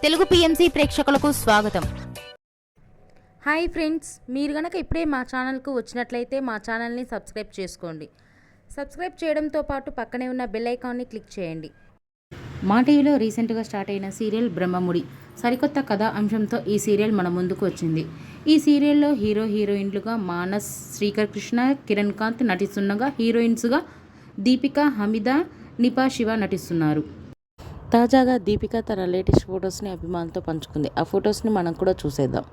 Telugu PMC ప్రేక్షకులకు స్వాగతం. Hi friends, మీరు గనక ఇప్పుడే మా ఛానల్కు వచ్చినట్లయితే మా ఛానల్ని సబ్స్క్రైబ్ చేసుకోండి. సబ్స్క్రైబ్ చేయడంతో పాటు పక్కనే ఉన్న బెల్ ఐకాన్ని క్లిక్ చేయండి. మా టీవీలో రీసెంట్గా స్టార్ట్ అయిన సీరియల్ బ్రహ్మముడి సరికొత్త కథా అంశంతో ఈ సీరియల్ మన ముందుకు వచ్చింది. ఈ సీరియల్లో హీరోయిన్లుగా మానస్, శ్రీకర్ కృష్ణ, కిరణ్ కాంత్ నటిస్తుండగా హీరోయిన్స్గా దీపిక, హమీద, నిపా శివ నటిస్తున్నారు. తాజాగా దీపిక తన లేటెస్ట్ ఫొటోస్ని అభిమానులతో పంచుకుంది. ఆ ఫొటోస్ని మనం కూడా చూసేద్దాం.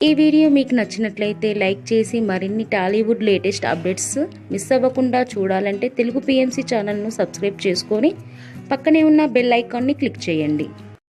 ఈ వీడియో మీకు నచ్చినట్లయితే లైక్ చేసి మరిన్ని టాలీవుడ్ లేటెస్ట్ అప్డేట్స్ మిస్ అవ్వకుండా చూడాలంటే తెలుగు పిఎంసి ఛానల్ను సబ్స్క్రైబ్ చేసుకొని పక్కనే ఉన్న బెల్ ఐకాన్ని క్లిక్ చేయండి.